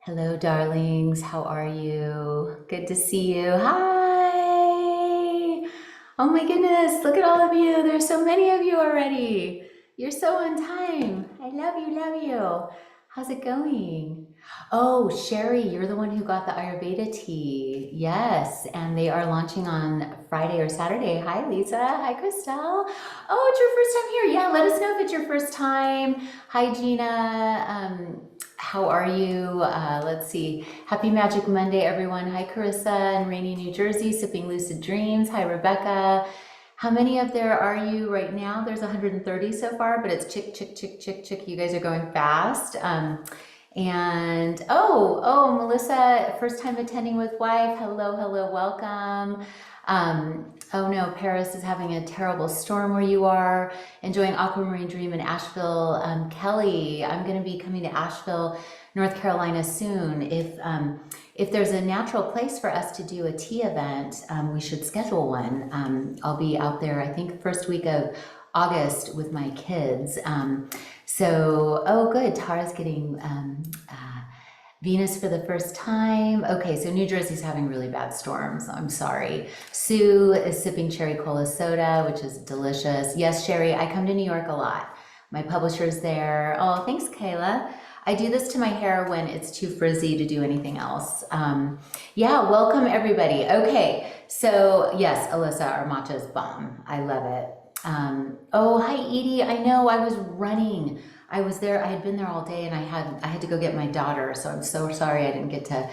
Hello, darlings. How are you? Good to see you. Hi. Oh my goodness. Look at all of you. There's so many of you already. You're so on time. I love you, love you. How's it going? Oh, Sherry, you're the one who got the Ayurveda tea. Yes, and they are launching on Friday or Saturday. Hi, Lisa. Hi, Christelle. Oh, it's your first time here. Yeah, let us know if it's your first time. Hi, Gina. How are you? Let's see. Happy Magic Monday, everyone. Hi, Carissa in rainy New Jersey, sipping lucid dreams. Hi, Rebecca. How many up there are you right now? There's 130 so far, but it's chick, chick, chick, chick, chick. You guys are going fast. Melissa, first time attending with wife. Hello, hello, welcome. Oh no, Paris is having a terrible storm where you are. Enjoying Aquamarine Dream in Asheville. Kelly, I'm going to be coming to Asheville, North Carolina soon. If there's a natural place for us to do a tea event, we should schedule one. I'll be out there, I think, first week of August with my kids. Oh, good. Tara's getting Venus for the first time. Okay, so New Jersey's having really bad storms. I'm sorry. Sue is sipping cherry cola soda, which is delicious. Yes, Sherry, I come to New York a lot. My publisher's there. Oh, thanks, Kayla. I do this to my hair when it's too frizzy to do anything else. Yeah, welcome everybody. Okay, so yes, Alyssa, our matcha's bomb. I love it. Oh, hi Edie. I know I was running. I was there, I had been there all day and I had to go get my daughter. So I'm so sorry I didn't get to,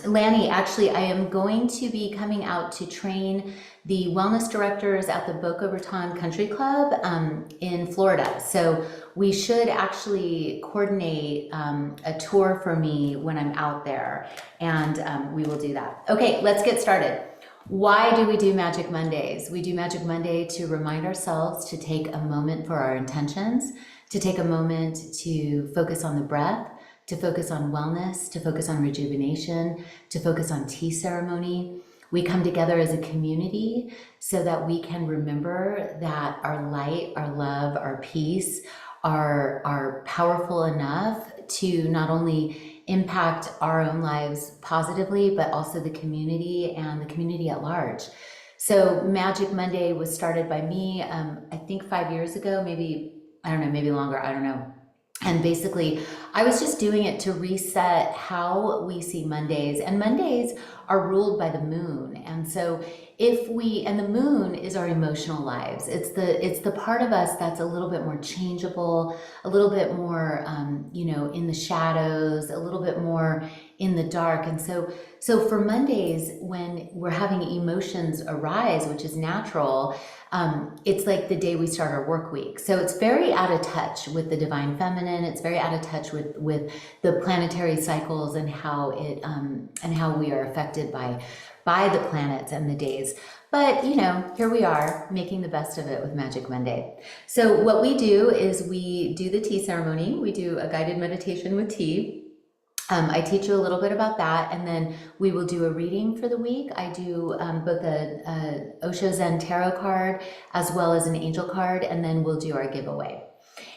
Lanny, actually I am going to be coming out to train the wellness directors at the Boca Raton Country Club in Florida. So we should actually coordinate a tour for me when I'm out there and we will do that. Okay, let's get started. Why do we do Magic Mondays? We do Magic Monday to remind ourselves to take a moment for our intentions, to take a moment to focus on the breath, to focus on wellness, to focus on rejuvenation, to focus on tea ceremony. We come together as a community so that we can remember that our light, our love, our peace are powerful enough to not only impact our own lives positively, but also the community and the community at large. So Magic Monday was started by me, I think 5 years ago, maybe, I don't know, maybe longer, I don't know. And basically, I was just doing it to reset how we see Mondays. And Mondays are ruled by the moon. And so and the moon is our emotional lives. It's the part of us that's a little bit more changeable, a little bit more, in the shadows, a little bit more in the dark. And so for Mondays, when we're having emotions arise, which is natural, it's like the day we start our work week. So it's very out of touch with the divine feminine. It's very out of touch with the planetary cycles and how we are affected by the planets and the days. But here we are making the best of it with Magic Monday. So what we do is we do the tea ceremony. We do a guided meditation with tea. I teach you a little bit about that, and then we will do a reading for the week. I do both a Osho Zen tarot card as well as an angel card, and then we'll do our giveaway.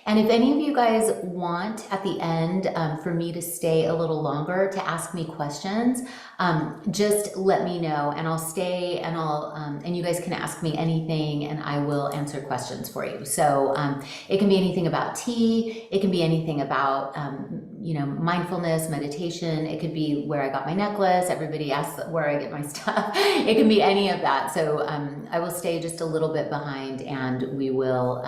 And if any of you guys want at the end for me to stay a little longer to ask me questions, just let me know and I'll stay and and you guys can ask me anything and I will answer questions for you. So it can be anything about tea, it can be anything about mindfulness, meditation, it could be where I got my necklace, everybody asks where I get my stuff, it can be any of that. So I will stay just a little bit behind and we will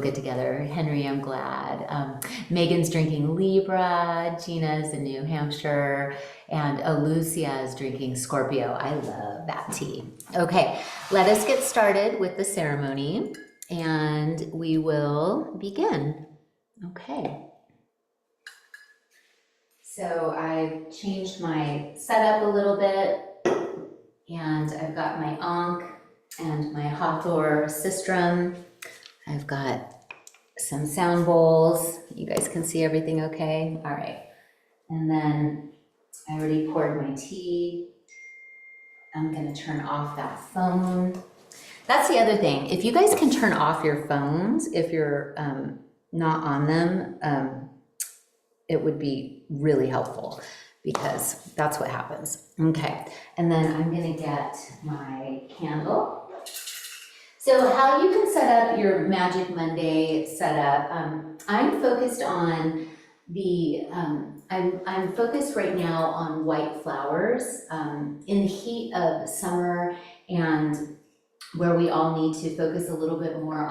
get together. Henry, I'm glad. Megan's drinking Libra, Gina's in New Hampshire, and Lucia is drinking Scorpio. I love that tea. Okay, let us get started with the ceremony and we will begin. Okay. So I've changed my setup a little bit and I've got my Ankh and my Hathor Sistrum. I've got some sound bowls. You guys can see everything okay? All right. And then I already poured my tea. I'm gonna turn off that phone. That's the other thing. If you guys can turn off your phones, if you're not on them, it would be really helpful because that's what happens. Okay, and then I'm gonna get my candle. So how you can set up your Magic Monday setup, I'm focused on I'm focused right now on white flowers. In the heat of summer and where we all need to focus a little bit more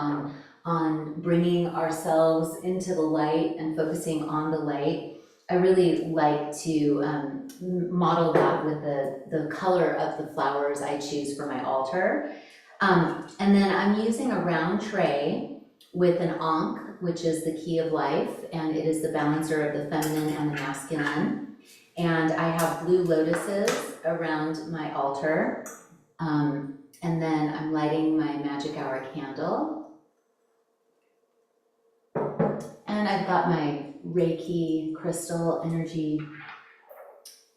on bringing ourselves into the light and focusing on the light, I really like to model that with the color of the flowers I choose for my altar. And then I'm using a round tray with an Ankh, which is the key of life, and it is the balancer of the feminine and the masculine. And I have blue lotuses around my altar. And then I'm lighting my magic hour candle. And I've got my Reiki crystal, energy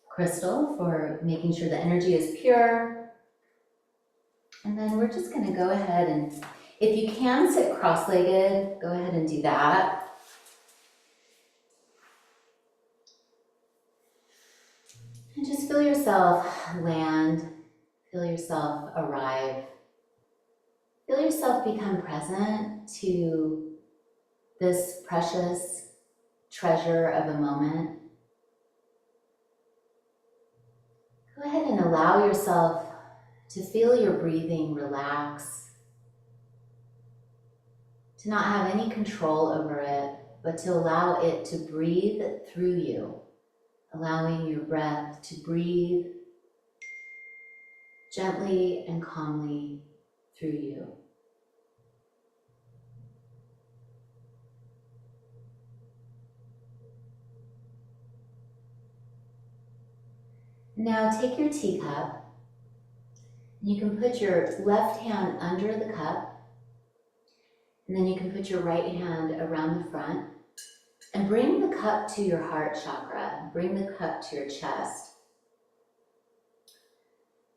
crystal, for making sure the energy is pure. And then we're just gonna go ahead and, if you can sit cross-legged, go ahead and do that. And just feel yourself land, feel yourself arrive. Feel yourself become present to this precious treasure of a moment. Go ahead and allow yourself to feel your breathing relax, to not have any control over it, but to allow it to breathe through you, allowing your breath to breathe gently and calmly through you. Now take your teacup, and you can put your left hand under the cup, and then you can put your right hand around the front, and bring the cup to your heart chakra, bring the cup to your chest.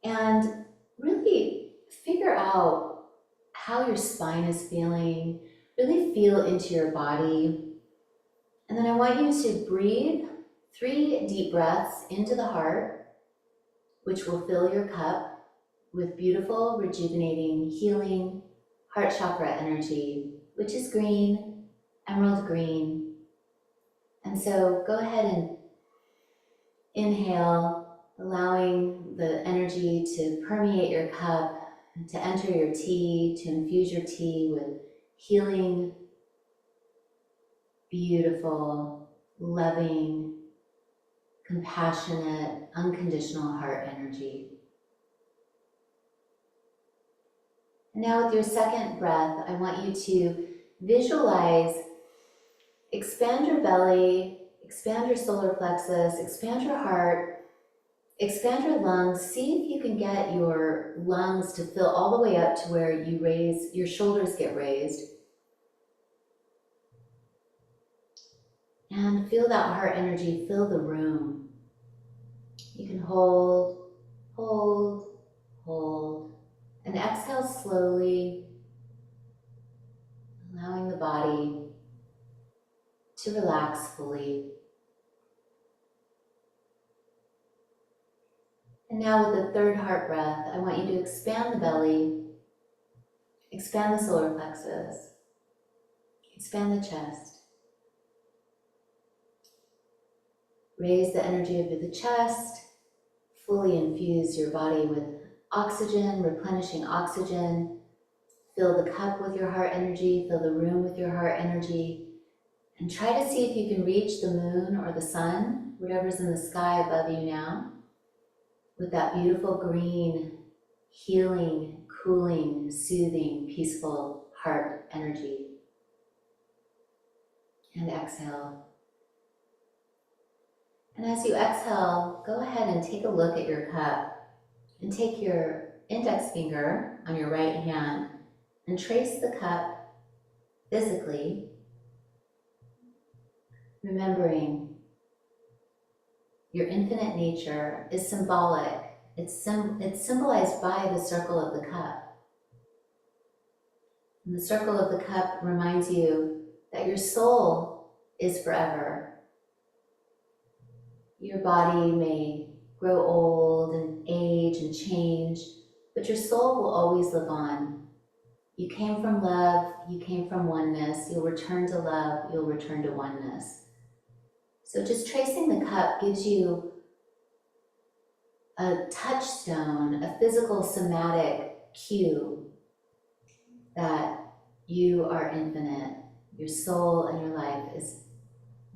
And really figure out how your spine is feeling, really feel into your body. And then I want you to breathe 3 deep breaths into the heart, which will fill your cup with beautiful, rejuvenating, healing heart chakra energy, which is green, emerald green. And so go ahead and inhale, allowing the energy to permeate your cup, to enter your tea, to infuse your tea with healing, beautiful, loving, compassionate, unconditional heart energy. And now with your second breath, I want you to visualize, expand your belly, expand your solar plexus, expand your heart, expand your lungs. See if you can get your lungs to fill all the way up to where your shoulders get raised. And feel that heart energy fill the room. You can hold, hold, hold, and exhale slowly, allowing the body to relax fully. And now with the third heart breath, I want you to expand the belly, expand the solar plexus, expand the chest. Raise the energy of the chest, fully infuse your body with oxygen, replenishing oxygen. Fill the cup with your heart energy, fill the room with your heart energy, and try to see if you can reach the moon or the sun, whatever's in the sky above you now, with that beautiful green, healing, cooling, soothing, peaceful heart energy. And exhale. And as you exhale, go ahead and take a look at your cup and take your index finger on your right hand and trace the cup physically, remembering your infinite nature is symbolic. It's symbolized by the circle of the cup. And the circle of the cup reminds you that your soul is forever. Your body may grow old and age and change, but your soul will always live on. You came from love, you came from oneness, you'll return to love, you'll return to oneness. So just tracing the cup gives you a touchstone, a physical somatic cue that you are infinite. Your soul and your life is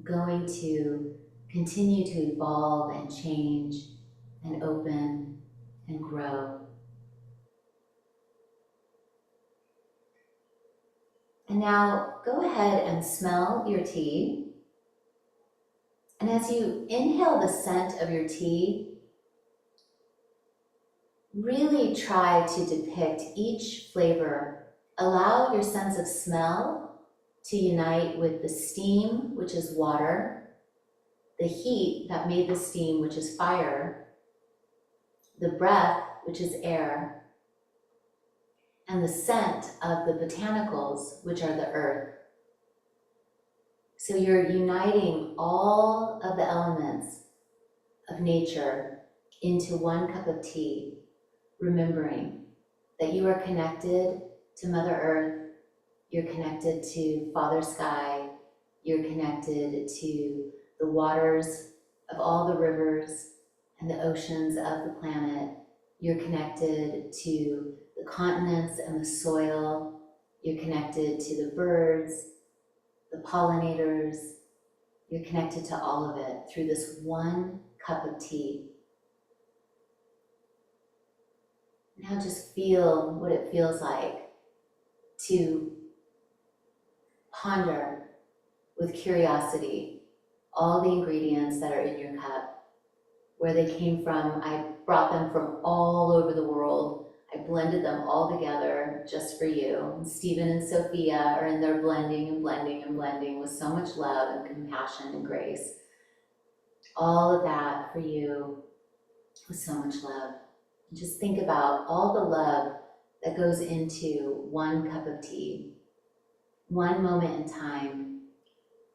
going to continue to evolve and change and open and grow. And now go ahead and smell your tea. And as you inhale the scent of your tea, really try to depict each flavor. Allow your sense of smell to unite with the steam, which is water, the heat that made the steam, which is fire, the breath, which is air, and the scent of the botanicals, which are the earth. So you're uniting all of the elements of nature into one cup of tea, remembering that you are connected to Mother Earth, you're connected to Father Sky, you're connected to the waters of all the rivers and the oceans of the planet, you're connected to the continents and the soil, you're connected to the birds, the pollinators, you're connected to all of it through this one cup of tea. Now just feel what it feels like to ponder with curiosity all the ingredients that are in your cup, where they came from. I brought them from all over the world. I blended them all together just for you. And Stephen and Sophia are in there blending and blending and blending with so much love and compassion and grace. All of that for you with so much love. And just think about all the love that goes into one cup of tea, one moment in time,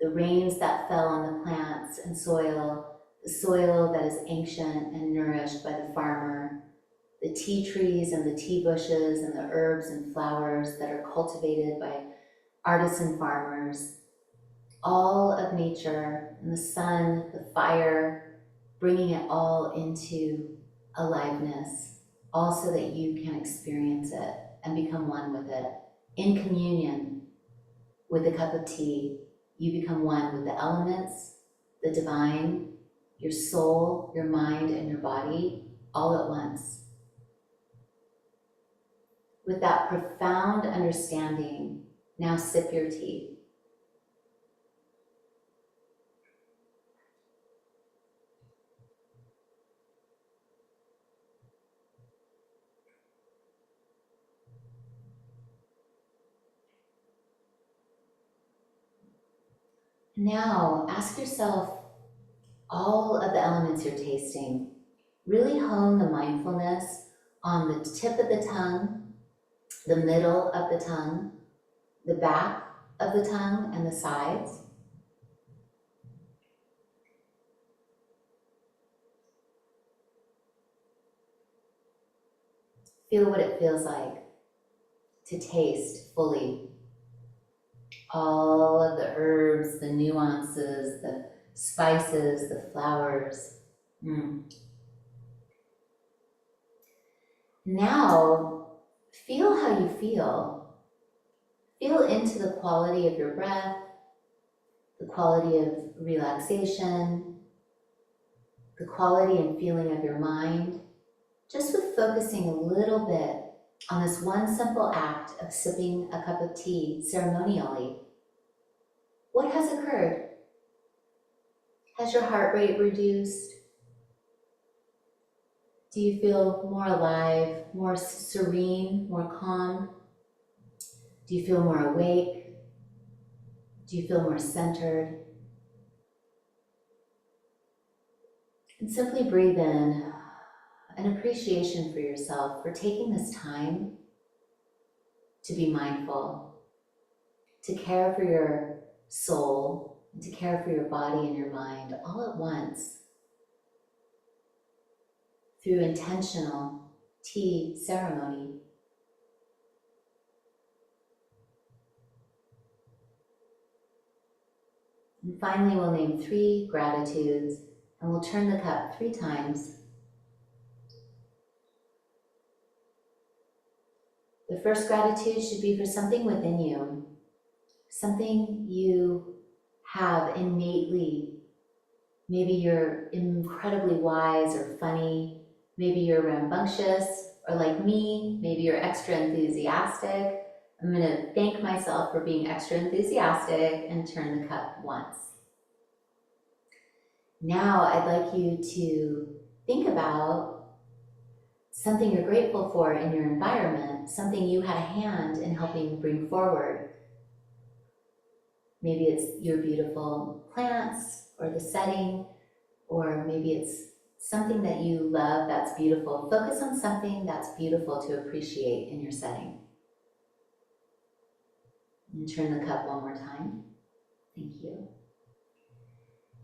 the rains that fell on the plants and soil, the soil that is ancient and nourished by the farmer, the tea trees and the tea bushes and the herbs and flowers that are cultivated by artisan farmers, all of nature and the sun, the fire, bringing it all into aliveness, all so that you can experience it and become one with it. In communion with a cup of tea, you become one with the elements, the divine, your soul, your mind, and your body, all at once. With that profound understanding, now sip your tea. Now ask yourself all of the elements you're tasting. Really hone the mindfulness on the tip of the tongue, the middle of the tongue, the back of the tongue, and the sides. Feel what it feels like to taste fully all of the herbs, the nuances, the spices, the flowers. Now, feel how you feel. Feel into the quality of your breath, the quality of relaxation, the quality and feeling of your mind, just with focusing a little bit on this one simple act of sipping a cup of tea ceremonially. What has occurred? Has your heart rate reduced? Do you feel more alive, more serene, more calm? Do you feel more awake? Do you feel more centered? And simply breathe in an appreciation for yourself for taking this time to be mindful, to care for your soul, and to care for your body and your mind all at once. through intentional tea ceremony. And finally, we'll name 3 gratitudes, and we'll turn the cup 3 times. The first gratitude should be for something within you, something you have innately. Maybe you're incredibly wise or funny, maybe you're rambunctious, or like me, maybe you're extra enthusiastic. I'm going to thank myself for being extra enthusiastic and turn the cup once. Now I'd like you to think about something you're grateful for in your environment, something you had a hand in helping bring forward. Maybe it's your beautiful plants or the setting, or maybe it's something that you love that's beautiful. Focus on something that's beautiful to appreciate in your setting. And turn the cup one more time. Thank you.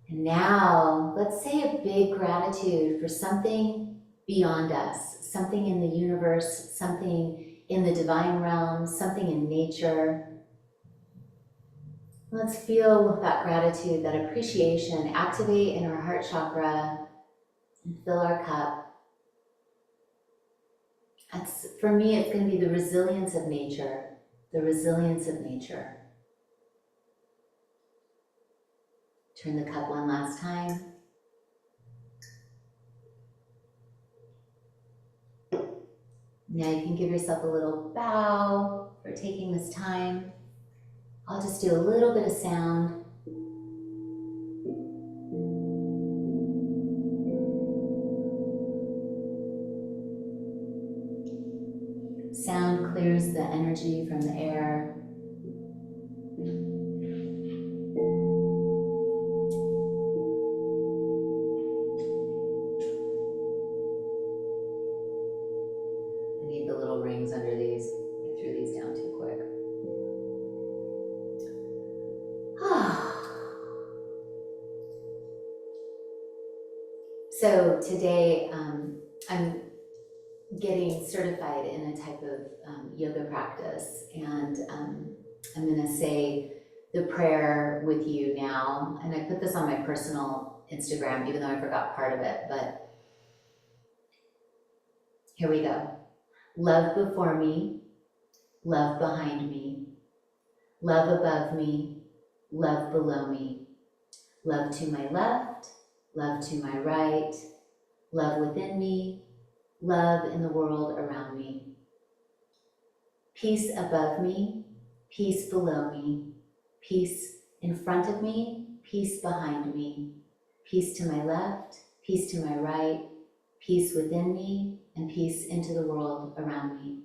And now let's say a big gratitude for something beyond us, something in the universe, something in the divine realm, something in nature. Let's feel that gratitude, that appreciation activate in our heart chakra and fill our cup. For me, it's going to be the resilience of nature, the resilience of nature. Turn the cup one last time. Now you can give yourself a little bow for taking this time. I'll just do a little bit of sound. Sound clears the energy from the air. I need the little rings under these. I threw these down too quick. So today I'm getting certified in a type of yoga practice, and I'm going to say the prayer with you now. And I put this on my personal Instagram, even though I forgot part of it, but here we go. Love before me, love behind me, love above me, love below me, love to my left, love to my right, love within me, love in the world around me. Peace above me, peace below me, peace in front of me, peace behind me, peace to my left, peace to my right, peace within me, and peace into the world around me.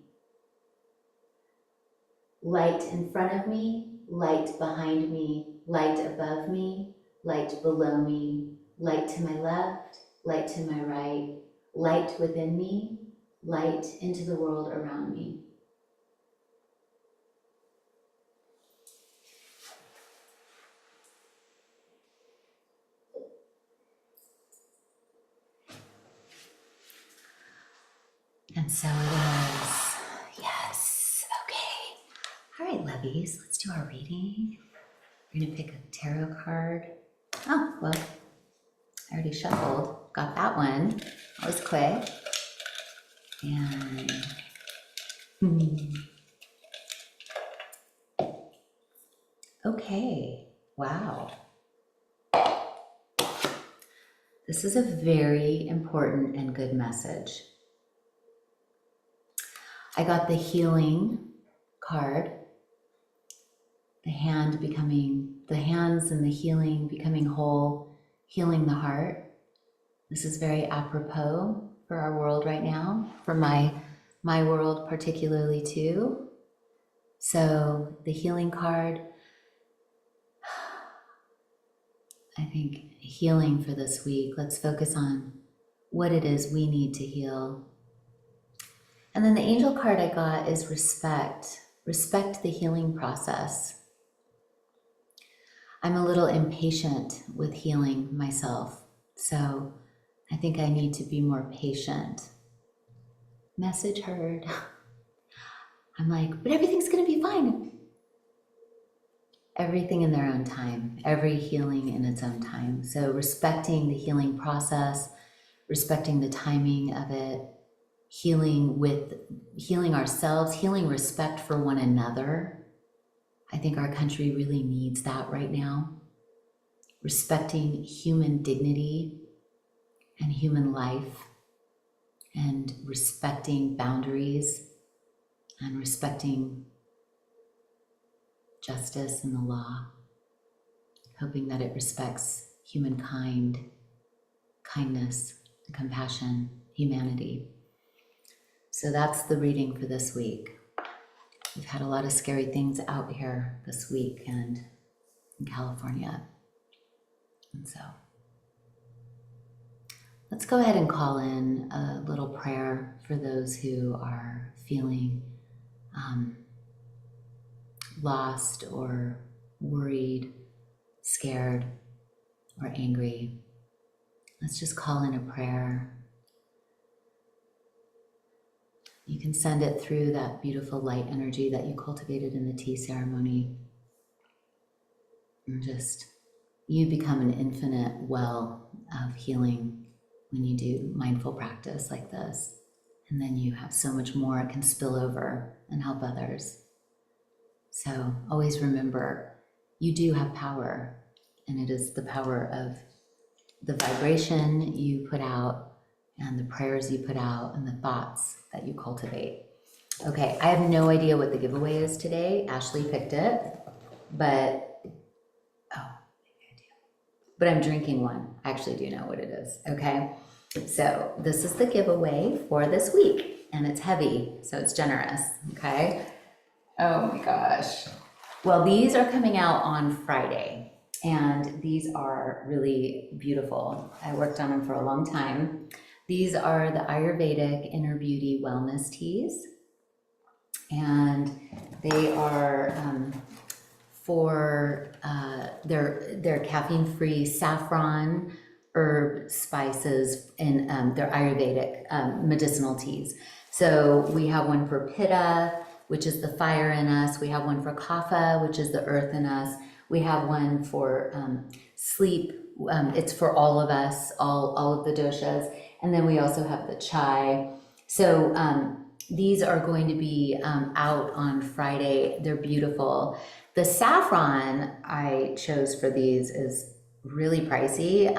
Light in front of me, light behind me, light above me, light below me, light to my left, light to my right, light within me, light into the world around me. And so it is. Yes. Okay. All right, lovies, let's do our reading. We're going to pick a tarot card. Oh, well, I already shuffled. Got that one. That was quick. And okay. Wow. This is a very important and good message. I got the healing card, the hands and the healing, becoming whole, healing the heart. This is very apropos for our world right now, for my world particularly too. So the healing card, I think healing for this week. Let's focus on what it is we need to heal. And then the angel card I got is respect. Respect the healing process. I'm a little impatient with healing myself. So I think I need to be more patient. Message heard. I'm like, but everything's gonna be fine. Everything in their own time, every healing in its own time. So respecting the healing process, respecting the timing of it, healing ourselves, healing respect for one another. I think our country really needs that right now. Respecting human dignity and human life, and respecting boundaries and respecting justice and the law, hoping that it respects humankind, kindness, compassion, humanity. So that's the reading for this week. We've had a lot of scary things out here this week and in California. And so let's go ahead and call in a little prayer for those who are feeling lost or worried, scared, or angry. Let's just call in a prayer. You can send it through that beautiful light energy that you cultivated in the tea ceremony. And just, you become an infinite well of healing when you do mindful practice like this. And then you have so much more it can spill over and help others. So always remember, you do have power, and it is the power of the vibration you put out and the prayers you put out and the thoughts that you cultivate. Okay, I have no idea what the giveaway is today. Ashley picked it, but, oh, maybe I do. But I'm drinking one. I actually do know what it is, okay? So this is the giveaway for this week, and it's heavy, so it's generous, okay? Oh my gosh. Well, these are coming out on Friday, and these are really beautiful. I worked on them for a long time. These are the Ayurvedic Inner Beauty Wellness Teas, and they are they're caffeine-free saffron, herb spices, and they're Ayurvedic medicinal teas. So we have one for Pitta, which is the fire in us. We have one for Kapha, which is the earth in us. We have one for sleep. It's for all of us, all of the doshas. And then we also have the chai. So these are going to be out on Friday. They're beautiful. The saffron I chose for these is really pricey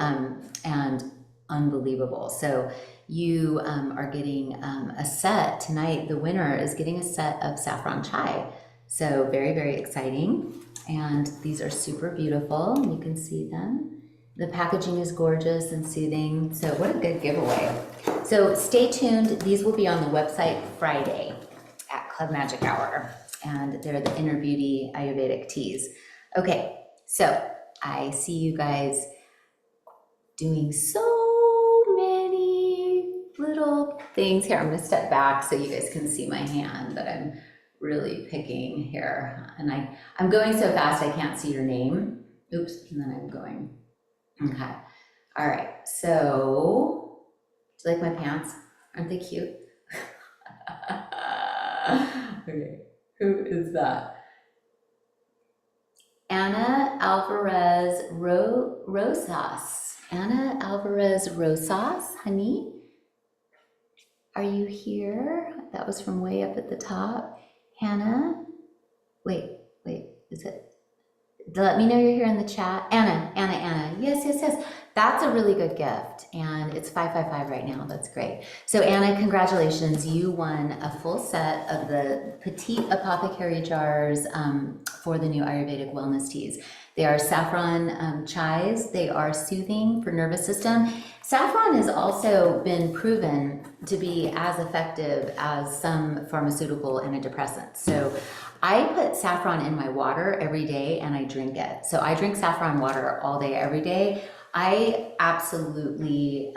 and unbelievable. So you are getting a set tonight. The winner is getting a set of saffron chai. So very, very exciting. And these are super beautiful. You can see them. The packaging is gorgeous and soothing. So what a good giveaway. So stay tuned. These will be on the website Friday at Club Magic Hour. And they're the Inner Beauty Ayurvedic teas. Okay, so I see you guys doing so many little things here. I'm gonna step back so you guys can see my hand that I'm really picking here. And I'm going so fast I can't see your name. Oops, and then I'm going. Okay, all right, so do you like my pants? Aren't they cute? Okay, who is that? Ana Alvarez Rosas. Ana Alvarez Rosas, honey, are you here? That was from way up at the top. Hannah, wait, is it? Let me know you're here in the chat. Anna, yes. That's a really good gift, and it's 555 right now. That's great. So Anna, congratulations. You won a full set of the Petite Apothecary jars for the new Ayurvedic wellness teas. They are saffron chais. They are soothing for nervous system. Saffron has also been proven to be as effective as some pharmaceutical antidepressants. So I put saffron in my water every day and I drink it. So I drink saffron water all day, every day. I absolutely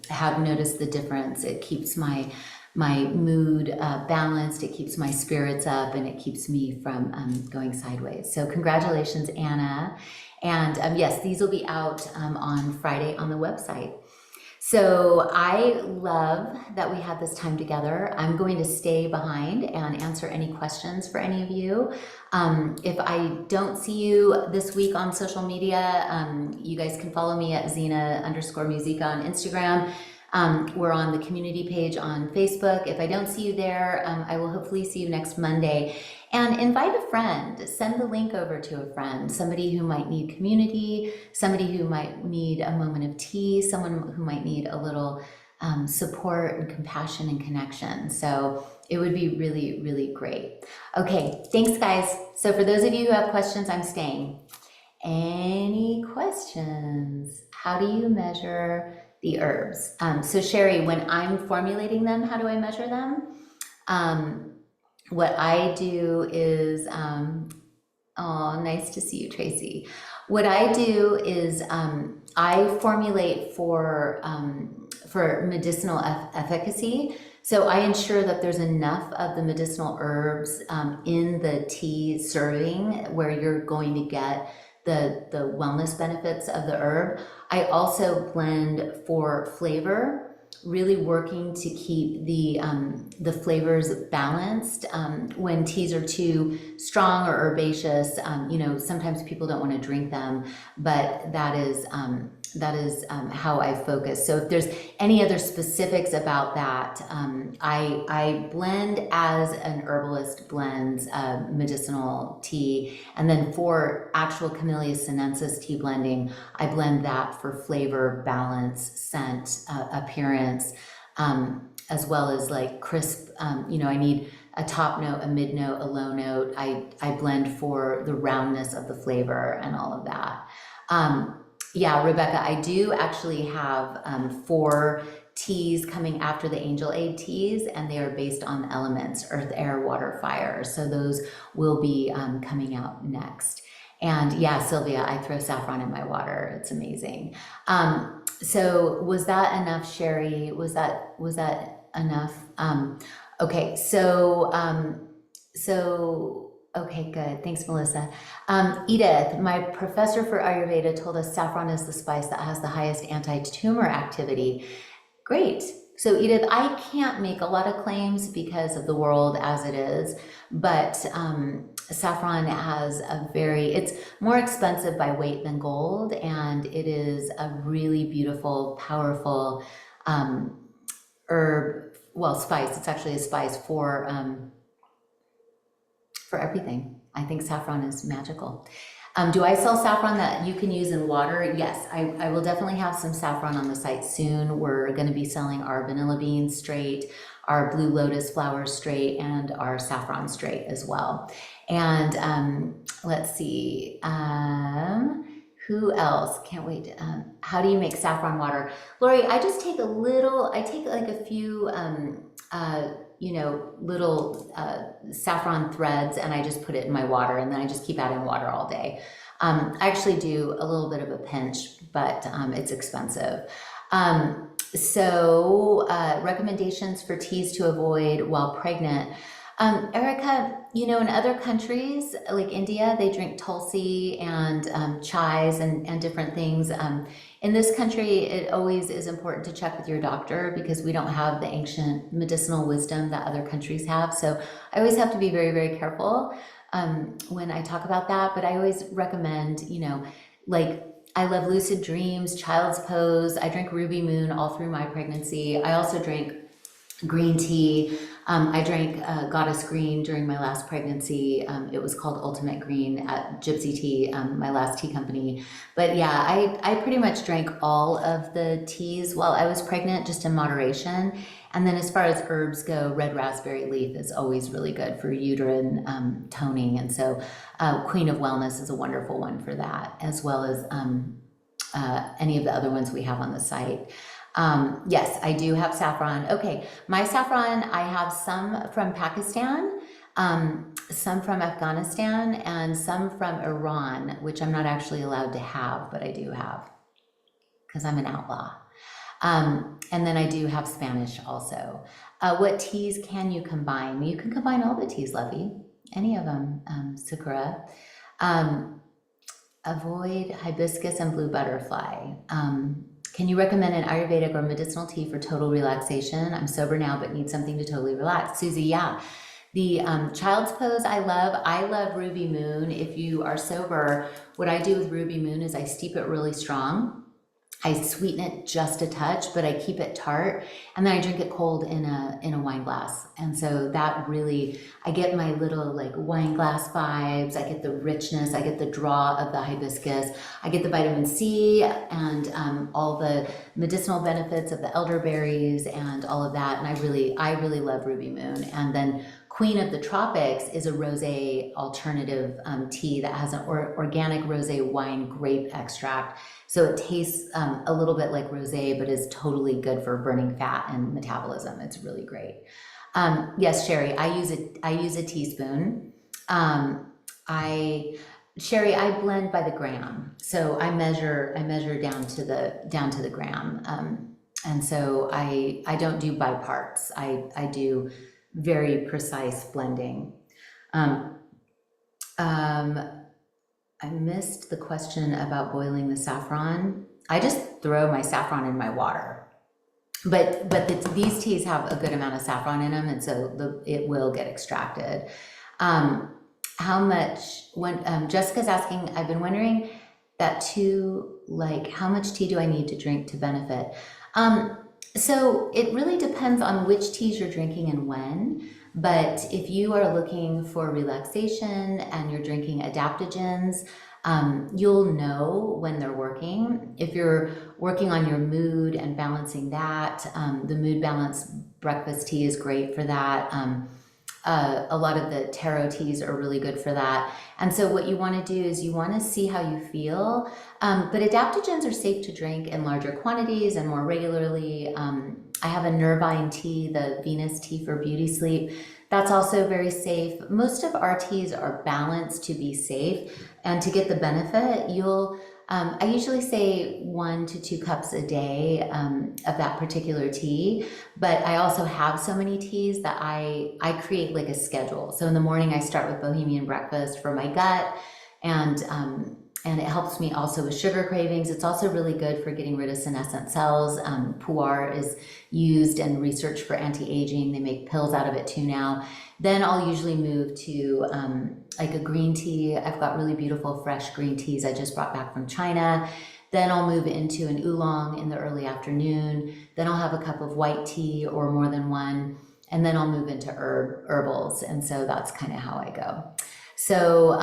have noticed the difference. It keeps my mood balanced, it keeps my spirits up, and it keeps me from going sideways. So congratulations, Anna. And yes, these will be out on Friday on the website. So I love that we had this time together. I'm going to stay behind and answer any questions for any of you. If I don't see you this week on social media, you guys can follow me at Zhena_Musica on Instagram. We're on the community page on Facebook. If I don't see you there, I will hopefully see you next Monday. And invite a friend, send the link over to a friend, somebody who might need community, somebody who might need a moment of tea, someone who might need a little support and compassion and connection. So it would be really, really great. Okay, thanks guys. So for those of you who have questions, I'm staying. Any questions? How do you measure the herbs? So Sherry, when I'm formulating them, how do I measure them? What I do is, oh, nice to see you, Tracy. What I do is I formulate for medicinal efficacy. So I ensure that there's enough of the medicinal herbs in the tea serving where you're going to get the wellness benefits of the herb. I also blend for flavor, really working to keep the flavors balanced. When teas are too strong or herbaceous, you know, sometimes people don't want to drink them, but that is how I focus. So if there's any other specifics about that, I blend as an herbalist blends medicinal tea, and then for actual Camellia sinensis tea blending, I blend that for flavor, balance, scent, appearance, as well as like crisp, you know, I need a top note, a mid note, a low note. I blend for the roundness of the flavor and all of that. Yeah, Rebecca, I do actually have 4 teas coming after the Angel Aid teas, and they are based on the elements, earth, air, water, fire. So those will be coming out next. And yeah, Sylvia, I throw saffron in my water. It's amazing. So was that enough, Sherry? Was that enough? Okay, okay, good. Thanks, Melissa. Edith, my professor for Ayurveda told us saffron is the spice that has the highest anti-tumor activity. Great. So Edith, I can't make a lot of claims because of the world as it is, but saffron has it's more expensive by weight than gold, and it is a really beautiful, powerful herb, well, spice. It's actually a spice for everything. I think saffron is magical. Do I sell saffron that you can use in water? Yes, I will definitely have some saffron on the site soon. We're going to be selling our vanilla bean straight, our blue lotus flower straight, and our saffron straight as well. And let's see, who else? Can't wait. How do you make saffron water? Lori, I just take I take like a few, you know, little saffron threads, and I just put it in my water, and then I just keep adding water all day. I actually do a little bit of a pinch, but it's expensive. So recommendations for teas to avoid while pregnant. Erica, you know, in other countries like India, they drink tulsi and chais and different things. In this country, it always is important to check with your doctor because we don't have the ancient medicinal wisdom that other countries have. So I always have to be very, very careful when I talk about that. But I always recommend, you know, like I love lucid dreams, child's pose. I drink ruby moon all through my pregnancy. I also drink green tea. I drank Goddess Green during my last pregnancy. It was called Ultimate Green at Gypsy Tea, my last tea company. But yeah, I pretty much drank all of the teas while I was pregnant, just in moderation. And then as far as herbs go, red raspberry leaf is always really good for uterine toning. And so Queen of Wellness is a wonderful one for that, as well as any of the other ones we have on the site. Yes, I do have saffron. Okay, my saffron, I have some from Pakistan, some from Afghanistan, and some from Iran, which I'm not actually allowed to have, but I do have, because I'm an outlaw. And then I do have Spanish also. What teas can you combine? You can combine all the teas, Lovey, any of them, Sakura. Avoid hibiscus and blue butterfly. Can you recommend an Ayurvedic or medicinal tea for total relaxation? I'm sober now, but need something to totally relax. Susie, yeah. The child's pose I love. I love Ruby Moon. If you are sober, what I do with Ruby Moon is I steep it really strong. I sweeten it just a touch, but I keep it tart, and then I drink it cold in a wine glass. And so that really, I get my little like wine glass vibes. I get the richness. I get the draw of the hibiscus. I get the vitamin C and all the medicinal benefits of the elderberries and all of that. And I really love Ruby Moon. And then Queen of the Tropics is a rosé alternative tea that has an organic rosé wine grape extract. So it tastes a little bit like rosé, but is totally good for burning fat and metabolism. It's really great. Yes, Sherry, I use a teaspoon. Sherry, I blend by the gram. So I measure down to the gram. And so I don't do by parts. I do very precise blending. I missed the question about boiling the saffron. I just throw my saffron in my water. But these teas have a good amount of saffron in them, and so it will get extracted. How much, Jessica's asking, I've been wondering that too, like how much tea do I need to drink to benefit? So it really depends on which teas you're drinking and when. But if you are looking for relaxation and you're drinking adaptogens, you'll know when they're working. If you're working on your mood and balancing that, the mood balance breakfast tea is great for that. A lot of the taro teas are really good for that. And so what you want to do is you want to see how you feel. But adaptogens are safe to drink in larger quantities and more regularly. I have a nervine tea, the Venus tea for beauty sleep. That's also very safe. Most of our teas are balanced to be safe, and to get the benefit, I usually say 1 to 2 cups a day of that particular tea, but I also have so many teas that I create like a schedule. So in the morning I start with Bohemian breakfast for my gut, and it helps me also with sugar cravings. It's also really good for getting rid of senescent cells. Pu-erh is used and researched for anti-aging. They make pills out of it too now. Then I'll usually move to like a green tea. I've got really beautiful fresh green teas I just brought back from China. Then I'll move into an oolong in the early afternoon. Then I'll have a cup of white tea or more than one. And then I'll move into herbals. And so that's kind of how I go. So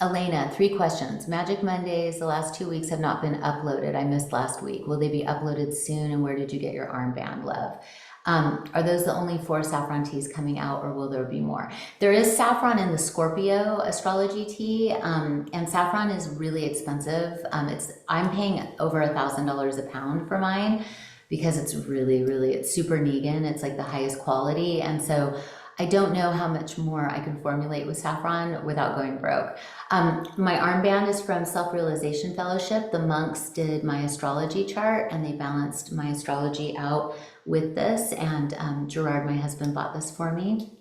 Elena, 3 questions. Magic Mondays, the last 2 weeks have not been uploaded. I missed last week. Will they be uploaded soon? And where did you get your armband, love? Are those the only 4 saffron teas coming out, or will there be more? There is saffron in the Scorpio astrology tea, and saffron is really expensive. I'm paying over $1,000 a pound for mine because it's it's super Negan. It's like the highest quality, and so I don't know how much more I can formulate with saffron without going broke. My armband is from Self-Realization Fellowship. The monks did my astrology chart and they balanced my astrology out with this, and Gerard, my husband, bought this for me.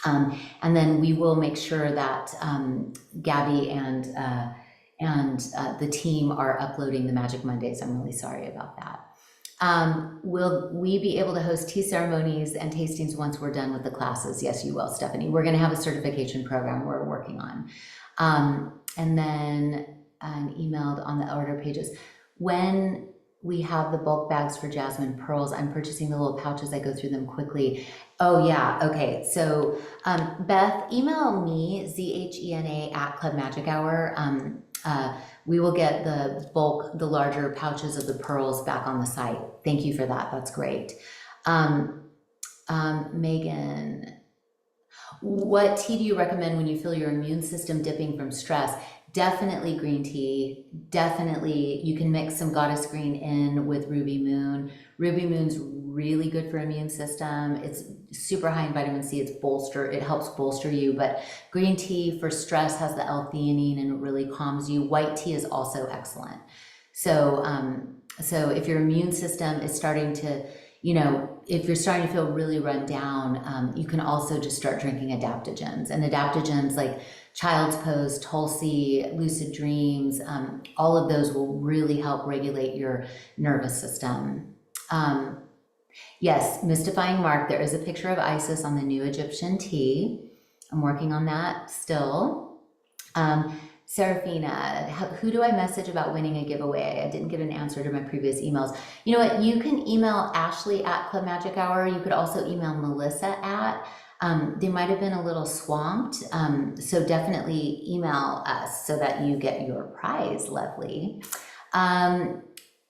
And then we will make sure that Gabby and the team are uploading the Magic Mondays. I'm really sorry about that. Will we be able to host tea ceremonies and tastings once we're done with the classes? Yes, you will, Stephanie. We're going to have a certification program we're working on. And then emailed on the order pages. When we have the bulk bags for jasmine pearls, I'm purchasing the little pouches. I go through them quickly. Oh yeah, okay. So Beth, email me, Zhena at Club Magic Hour. We will get the bulk, the larger pouches of the pearls back on the site. Thank you for that. That's great. Megan, what tea do you recommend when you feel your immune system dipping from stress? Definitely green tea. Definitely, you can mix some goddess green in with Ruby Moon. Ruby Moon's really good for immune system. It's super high in vitamin C. It helps bolster you, but green tea for stress has the L-theanine and it really calms you. White tea is also excellent. So, so if your immune system is starting to, if you're starting to feel really run down, you can also just start drinking adaptogens. And adaptogens like Child's Pose, Tulsi, lucid dreams, all of those will really help regulate your nervous system. Yes, mystifying Mark, there is a picture of Isis on the new Egyptian tea. I'm working on that still. Serafina, who do I message about winning a giveaway? I didn't get an answer to my previous emails. You know what? You can email Ashley at Club Magic Hour. You could also email Melissa at. They might have been a little swamped, so definitely email us so that you get your prize, lovely.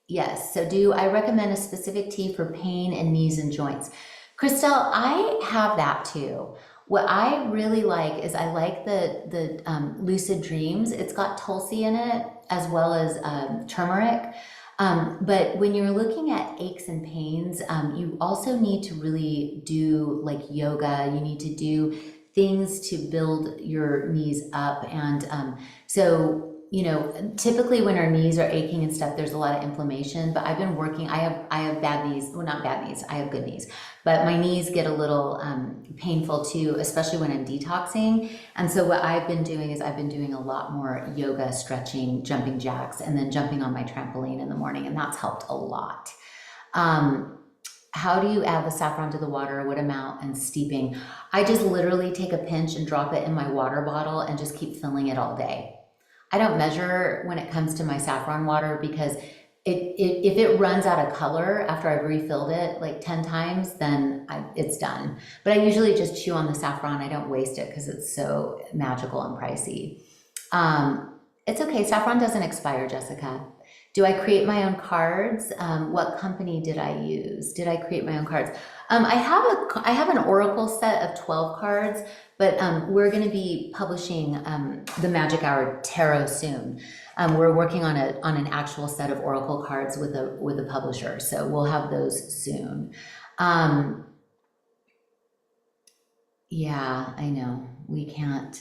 Yes, so do I recommend a specific tea for pain in knees and joints? Christelle, I have that too. What I really like is I like the Lucid Dreams. It's got Tulsi in it as well as turmeric. But when you're looking at aches and pains, you also need to really do like yoga. You need to do things to build your knees up. And so, you know, typically when our knees are aching and stuff, there's a lot of inflammation, but I've been working, I have bad knees, well, not bad knees, I have good knees, but my knees get a little painful too, especially when I'm detoxing. And so what I've been doing is I've been doing a lot more yoga, stretching, jumping jacks, and then jumping on my trampoline in the morning, and that's helped a lot. How do you add the saffron to the water? What amount and steeping? I just literally take a pinch and drop it in my water bottle and just keep filling it all day. I don't measure when it comes to my saffron water because if it runs out of color after I've refilled it like 10 times, then it's done. But I usually just chew on the saffron. I don't waste it because it's so magical and pricey. It's okay, saffron doesn't expire, Jessica. Do I create my own cards? What company did I use? Did I create my own cards? I have an Oracle set of 12 cards, but we're going to be publishing the Magic Hour Tarot soon. We're working on an actual set of Oracle cards with a publisher, so we'll have those soon. Yeah, I know we can't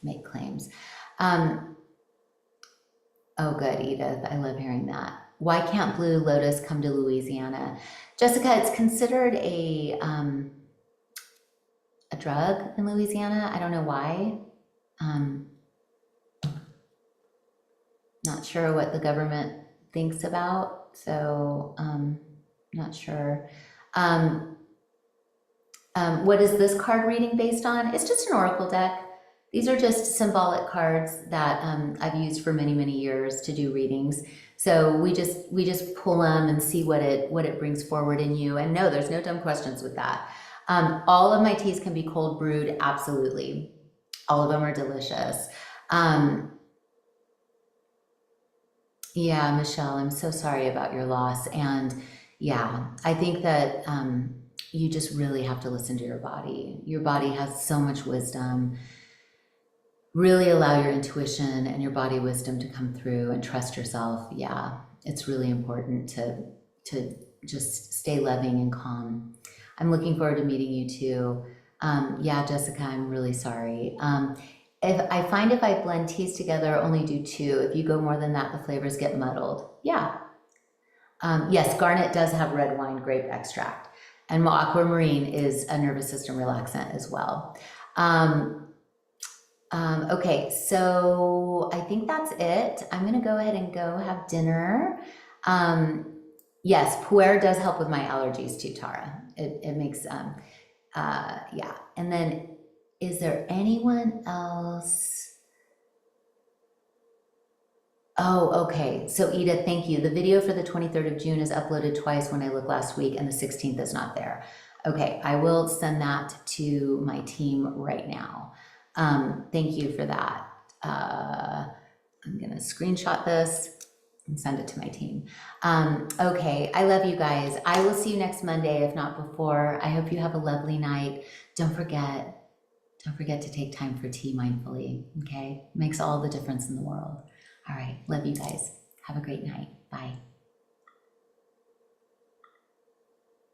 make claims. Oh, good, Edith. I love hearing that. Why can't Blue Lotus come to Louisiana? Jessica, it's considered a drug in Louisiana. I don't know why. Not sure what the government thinks about, so not sure. What is this card reading based on? It's just an oracle deck. These are just symbolic cards that I've used for many, many years to do readings. So we just pull them and see what it brings forward in you. And no, there's no dumb questions with that. All of my teas can be cold brewed, absolutely. All of them are delicious. Yeah, Michelle, I'm so sorry about your loss. And yeah, I think that you just really have to listen to your body. Your body has so much wisdom. Really allow your intuition and your body wisdom to come through and trust yourself. Yeah, it's really important to just stay loving and calm. I'm looking forward to meeting you too. Yeah, Jessica, I'm really sorry. If I blend teas together, only do 2. If you go more than that, the flavors get muddled. Yeah. Yes, garnet does have red wine grape extract. And aquamarine is a nervous system relaxant as well. Okay, so I think that's it. I'm gonna go ahead and go have dinner. Yes, pu-erh does help with my allergies too, Tara. It makes, yeah. And then, is there anyone else? Oh, okay. So Edith, thank you. The video for the 23rd of June is uploaded twice when I looked last week and the 16th is not there. Okay, I will send that to my team right now. Thank you for that. I'm gonna screenshot this and send it to my team. Okay, I love you guys. I will see you next Monday, if not before. I hope you have a lovely night. Don't forget to take time for tea mindfully, okay? Makes all the difference in the world. All right, love you guys. Have a great night. Bye.